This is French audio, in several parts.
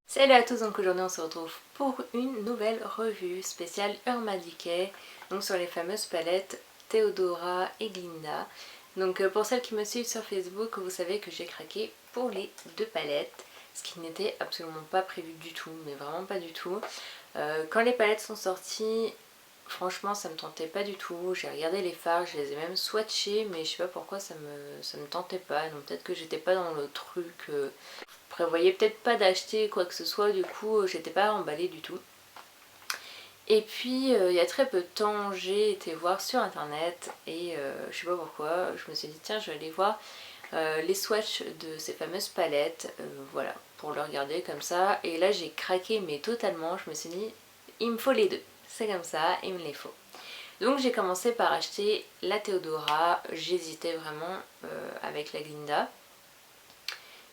Salut à tous, donc aujourd'hui on se retrouve pour une nouvelle revue spéciale Urban Decay, donc sur les fameuses palettes Theodora et Glinda. Donc pour celles qui me suivent sur Facebook, vous savez que j'ai craqué pour les deux palettes, ce qui n'était absolument pas prévu du tout, mais vraiment pas du tout. Quand les palettes sont sorties, franchement ça me tentait pas du tout. J'ai regardé les fards, je les ai même swatchés, mais je sais pas pourquoi ça me tentait pas. Donc peut-être que j'étais pas dans le truc... prévoyais peut-être pas d'acheter quoi que ce soit, du coup j'étais pas emballée du tout. Et puis il y a très peu de temps j'ai été voir sur internet et je sais pas pourquoi, je me suis dit tiens je vais aller voir les swatchs de ces fameuses palettes, voilà, pour le regarder comme ça. Et là j'ai craqué mais totalement, je me suis dit il me faut les deux, c'est comme ça, il me les faut. Donc j'ai commencé par acheter la Theodora, j'hésitais vraiment avec la Glinda.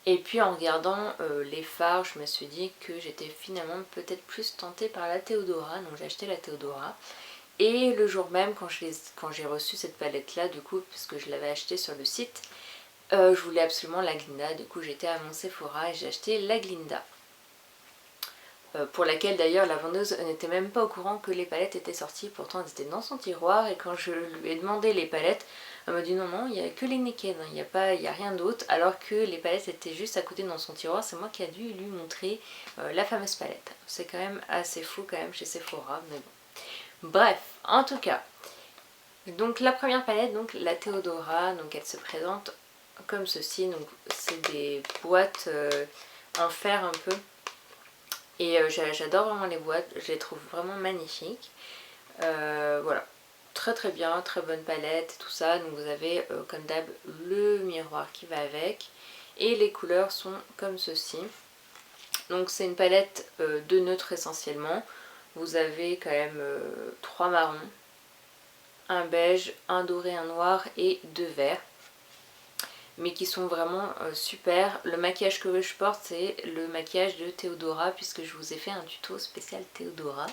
Et puis en regardant les fards, je me suis dit que j'étais finalement peut-être plus tentée par la Theodora, donc j'ai acheté la Theodora. Et le jour même, quand j'ai reçu cette palette là, du coup, puisque je l'avais achetée sur le site, je voulais absolument la Glinda, du coup j'étais à mon Sephora et j'ai acheté la Glinda. Pour laquelle d'ailleurs la vendeuse n'était même pas au courant que les palettes étaient sorties, pourtant elles étaient dans son tiroir, et quand je lui ai demandé les palettes, elle m'a dit non il n'y a que les Naked, il n'y a rien d'autre, alors que les palettes étaient juste à côté dans son tiroir. C'est moi qui ai dû lui montrer la fameuse palette. C'est quand même assez fou quand même chez Sephora, mais bon. Bref, en tout cas, donc la première palette, donc la Theodora, donc elle se présente comme ceci, donc c'est des boîtes en fer un peu. Et j'adore vraiment les boîtes, je les trouve vraiment magnifiques. Voilà, très très bien, très bonne palette, tout ça. Donc vous avez comme d'hab le miroir qui va avec. Et les couleurs sont comme ceci. Donc c'est une palette de neutres essentiellement. Vous avez quand même 3 marrons, un beige, un doré, un noir et 2 verts. Mais qui sont vraiment super. Le maquillage que je porte, c'est le maquillage de Theodora, puisque je vous ai fait un tuto spécial Theodora.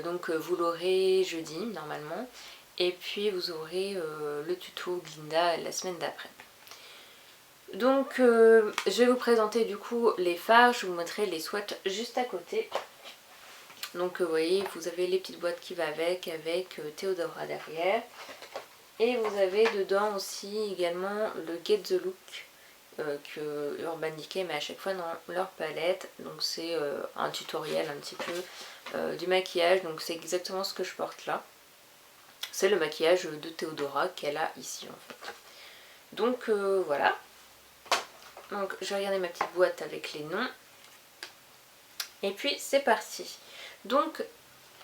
Donc vous l'aurez jeudi normalement, et puis vous aurez le tuto Glinda la semaine d'après. Donc je vais vous présenter du coup les fards, je vous montrerai les swatchs juste à côté. Donc vous voyez, vous avez les petites boîtes qui vont avec Theodora derrière. Et vous avez dedans aussi également le Get the Look que Urban Decay met à chaque fois dans leur palette. Donc c'est un tutoriel un petit peu du maquillage, donc c'est exactement ce que je porte là. C'est le maquillage de Theodora qu'elle a ici en fait. Donc voilà. Donc je vais regarder ma petite boîte avec les noms. Et puis c'est parti. Donc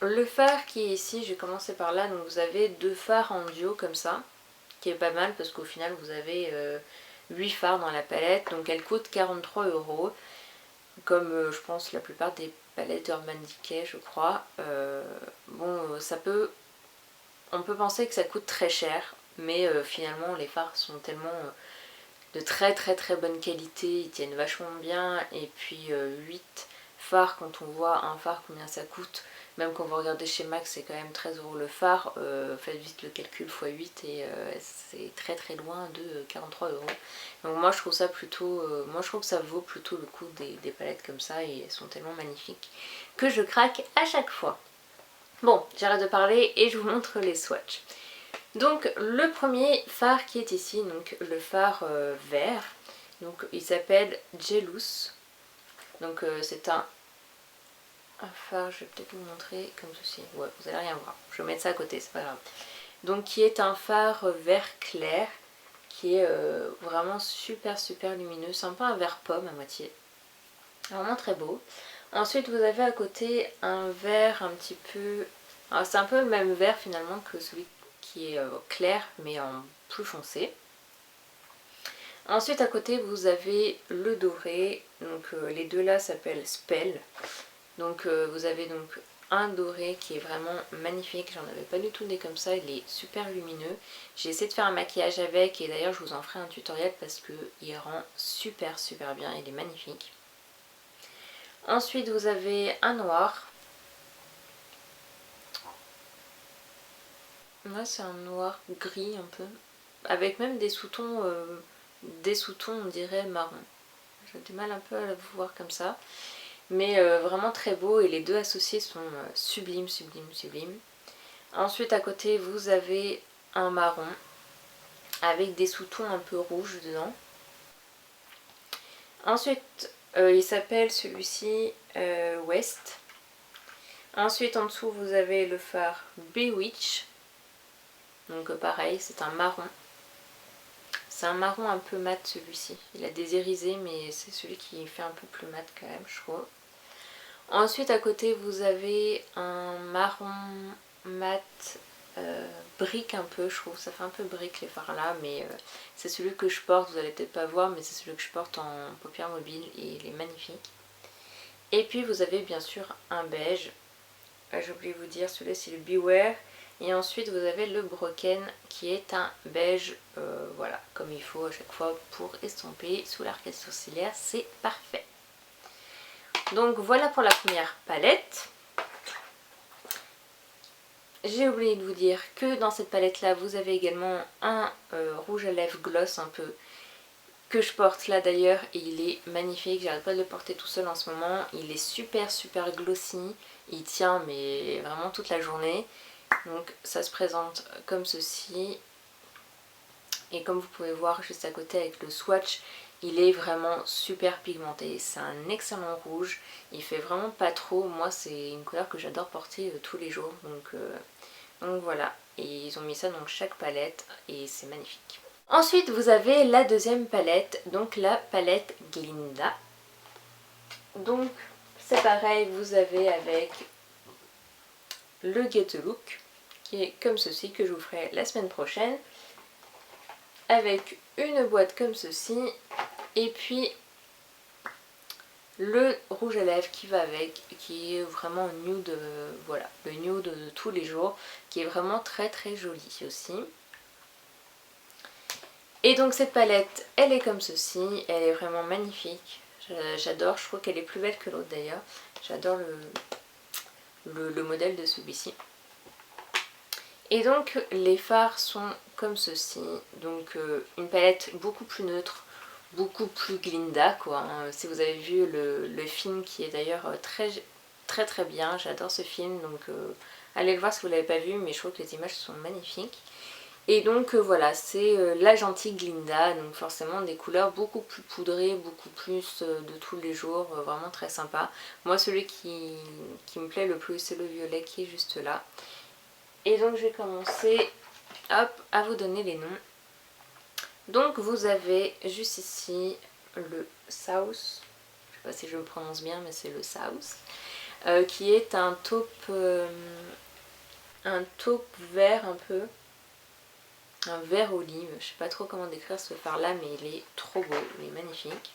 le fard qui est ici, je vais commencer par là. Donc vous avez 2 fards en duo comme ça, qui est pas mal parce qu'au final vous avez 8 fards dans la palette. Donc elle coûte 43 €, comme je pense la plupart des palettes Urban Decay je crois. Bon ça peut... On peut penser que ça coûte très cher, mais finalement les fards sont tellement de très très très bonne qualité, ils tiennent vachement bien. Et puis 8 fards, quand on voit un fard combien ça coûte, même quand vous regardez chez MAC c'est quand même 13 € le fard, faites vite le calcul x 8 et c'est très très loin de 43 €. Donc moi je trouve ça plutôt, moi je trouve que ça vaut plutôt le coup des palettes comme ça, et elles sont tellement magnifiques que je craque à chaque fois. Bon, j'arrête de parler et je vous montre les swatchs. Donc le premier fard qui est ici, donc le fard vert, donc il s'appelle Jealous. Donc c'est un fard, je vais peut-être vous montrer comme ceci. Ouais, vous allez rien voir. Je vais mettre ça à côté, c'est pas grave. Donc qui est un fard vert clair, qui est vraiment super super lumineux. C'est un peu un vert pomme à moitié. Vraiment très beau. Ensuite vous avez à côté un vert un petit peu... C'est un peu le même vert finalement que celui qui est clair mais en plus foncé. Ensuite à côté vous avez le doré, donc les deux là s'appellent Spell. Donc vous avez donc un doré qui est vraiment magnifique, j'en avais pas du tout des comme ça, il est super lumineux. J'ai essayé de faire un maquillage avec, et d'ailleurs je vous en ferai un tutoriel parce qu'il rend super super bien, il est magnifique. Ensuite vous avez un noir. Là c'est un noir gris un peu, avec même des sous-tons on dirait marron. j'ai du mal un peu à le voir comme ça. Mais vraiment très beau et les deux associés sont sublimes, sublimes, sublimes. Ensuite à côté vous avez un marron avec des sous-tons un peu rouges dedans. Ensuite il s'appelle celui-ci West. Ensuite en dessous vous avez le phare Bewitch. Donc pareil, c'est un marron. C'est un marron un peu mat celui-ci. Il a des irisés mais c'est celui qui fait un peu plus mat quand même je trouve. Ensuite à côté vous avez un marron mat brique un peu, je trouve. Ça fait un peu brique les fards là, mais c'est celui que je porte. Vous allez peut-être pas voir, mais c'est celui que je porte en paupières mobiles et il est magnifique. Et puis vous avez bien sûr un beige. J'ai oublié de vous dire, celui-là c'est le Beware. Et ensuite vous avez le Broken qui est un beige, voilà, comme il faut à chaque fois pour estomper sous l'arcade sourcilière, c'est parfait. Donc voilà pour la première palette. J'ai oublié de vous dire que dans cette palette là vous avez également un rouge à lèvres gloss un peu que je porte là d'ailleurs et il est magnifique, j'arrête pas de le porter tout seul en ce moment. Il est super super glossy, il tient mais vraiment toute la journée. Donc ça se présente comme ceci et comme vous pouvez voir juste à côté avec le swatch, il est vraiment super pigmenté. C'est un excellent rouge, il fait vraiment pas trop. Moi c'est une couleur que j'adore porter tous les jours, donc voilà. Et ils ont mis ça dans chaque palette et c'est magnifique. Ensuite vous avez la deuxième palette, donc la palette Glinda. Donc c'est pareil, vous avez avec le Get a Look qui est comme ceci, que je vous ferai la semaine prochaine, avec une boîte comme ceci et puis le rouge à lèvres qui va avec, qui est vraiment nude, voilà, le nude de tous les jours, qui est vraiment très très joli aussi. Et donc cette palette, elle est comme ceci, elle est vraiment magnifique, j'adore, je trouve qu'elle est plus belle que l'autre d'ailleurs, j'adore le modèle de celui-ci. Et donc les fards sont comme ceci, donc une palette beaucoup plus neutre, beaucoup plus Glinda quoi, hein. Si vous avez vu le film qui est d'ailleurs très très très bien, j'adore ce film, donc allez le voir si vous ne l'avez pas vu, mais je trouve que les images sont magnifiques. Et donc voilà, c'est la gentille Glinda, donc forcément des couleurs beaucoup plus poudrées, beaucoup plus de tous les jours, vraiment très sympa. Moi celui qui me plaît le plus c'est le violet qui est juste là. Et donc je vais commencer hop, à vous donner les noms. Donc vous avez juste ici le South, je sais pas si je me prononce bien mais c'est le South, qui est un taupe vert un peu, un vert olive, je sais pas trop comment décrire ce fard là mais il est trop beau, il est magnifique.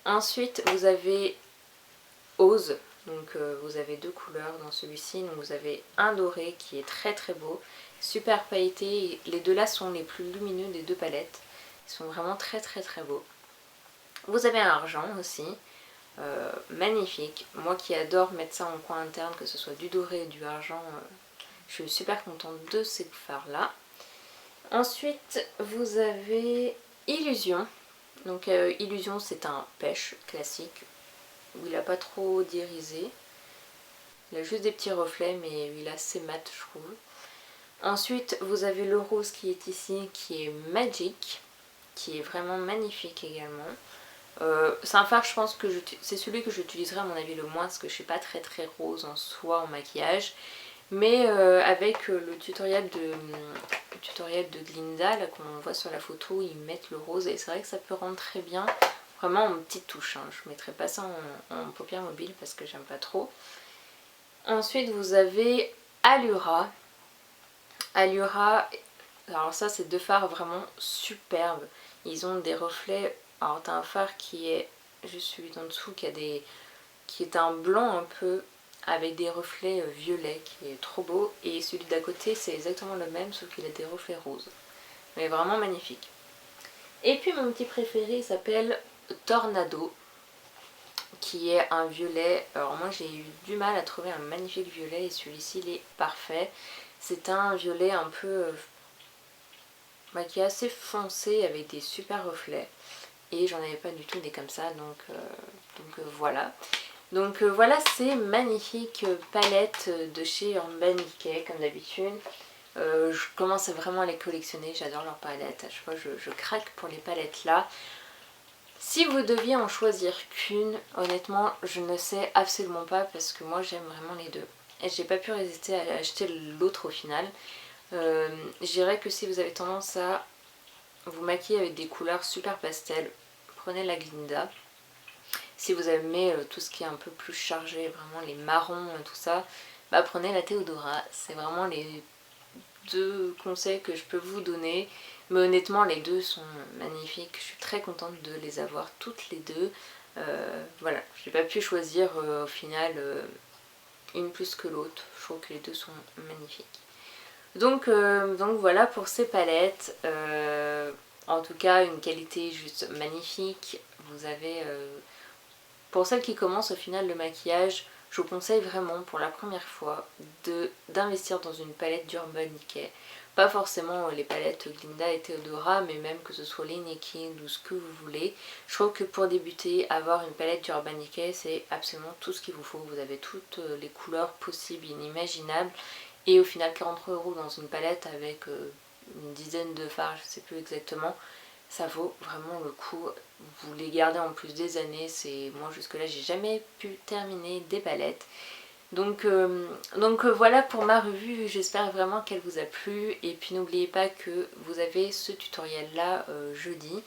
Ensuite vous avez Ose, donc vous avez deux couleurs dans celui-ci, donc vous avez un doré qui est très très beau, super pailleté, les deux là sont les plus lumineux des deux palettes, ils sont vraiment très très très beaux. Vous avez un argent aussi, magnifique, moi qui adore mettre ça en coin interne, que ce soit du doré et du argent, je suis super contente de ces fards là. Ensuite vous avez Illusion, donc Illusion c'est un pêche classique où il n'a pas trop d'irisé, il a juste des petits reflets mais il est assez mat je trouve. Ensuite vous avez le rose qui est ici qui est Magic, qui est vraiment magnifique également. C'est un fard je pense que c'est celui que j'utiliserai à mon avis le moins parce que je suis pas très très rose en soi en maquillage. Mais avec le tutoriel de Glinda là qu'on voit sur la photo, ils mettent le rose et c'est vrai que ça peut rendre très bien, vraiment en petite touche, hein. Je ne mettrai pas ça en paupières mobiles parce que j'aime pas trop. Ensuite vous avez Allura. Allura, alors ça c'est deux fards vraiment superbes, ils ont des reflets, alors t'as un fard qui est juste celui d'en dessous qui est un blanc un peu avec des reflets violets qui est trop beau, et celui d'à côté c'est exactement le même sauf qu'il a des reflets roses, mais vraiment magnifique. Et puis mon petit préféré il s'appelle Tornado, qui est un violet. Alors moi j'ai eu du mal à trouver un magnifique violet et celui-ci il est parfait. C'est un violet un peu qui est assez foncé avec des super reflets et j'en avais pas du tout des comme ça, donc voilà. Donc voilà ces magnifiques palettes de chez Urban Decay comme d'habitude. Je commence vraiment à les collectionner, j'adore leurs palettes, à chaque fois je craque pour les palettes là. Si vous deviez en choisir qu'une, honnêtement je ne sais absolument pas parce que moi j'aime vraiment les deux. Et j'ai pas pu résister à acheter l'autre au final. Je dirais que si vous avez tendance à vous maquiller avec des couleurs super pastel, prenez la Glinda. Si vous aimez tout ce qui est un peu plus chargé, vraiment les marrons, tout ça, bah prenez la Theodora. C'est vraiment les deux conseils que je peux vous donner. Mais honnêtement, les deux sont magnifiques. Je suis très contente de les avoir toutes les deux. Voilà, j'ai pas pu choisir au final une plus que l'autre. Je trouve que les deux sont magnifiques. Donc voilà pour ces palettes. En tout cas, une qualité juste magnifique. Vous avez... pour celles qui commencent au final le maquillage, je vous conseille vraiment pour la première fois d'investir dans une palette d'Urban Decay. Pas forcément les palettes Glinda et Theodora, mais même que ce soit les Naked ou ce que vous voulez. Je trouve que pour débuter, avoir une palette d'Urban Decay, c'est absolument tout ce qu'il vous faut. Vous avez toutes les couleurs possibles et inimaginables. Et au final, 40 € dans une palette avec une dizaine de fards, je ne sais plus exactement, ça vaut vraiment le coup. Vous les gardez en plus des années. Moi jusque là j'ai jamais pu terminer des palettes. Donc voilà pour ma revue, j'espère vraiment qu'elle vous a plu. Et puis n'oubliez pas que vous avez ce tutoriel là jeudi.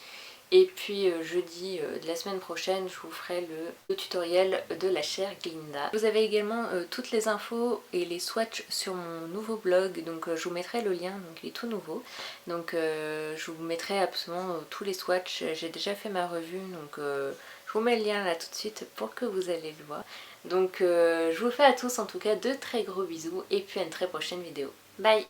Et puis jeudi de la semaine prochaine, je vous ferai le tutoriel de la chair Glinda. Vous avez également toutes les infos et les swatchs sur mon nouveau blog, donc je vous mettrai le lien, donc il est tout nouveau. Donc je vous mettrai absolument tous les swatchs. J'ai déjà fait ma revue, donc je vous mets le lien là tout de suite pour que vous allez le voir. Donc je vous fais à tous en tout cas de très gros bisous et puis à une très prochaine vidéo. Bye!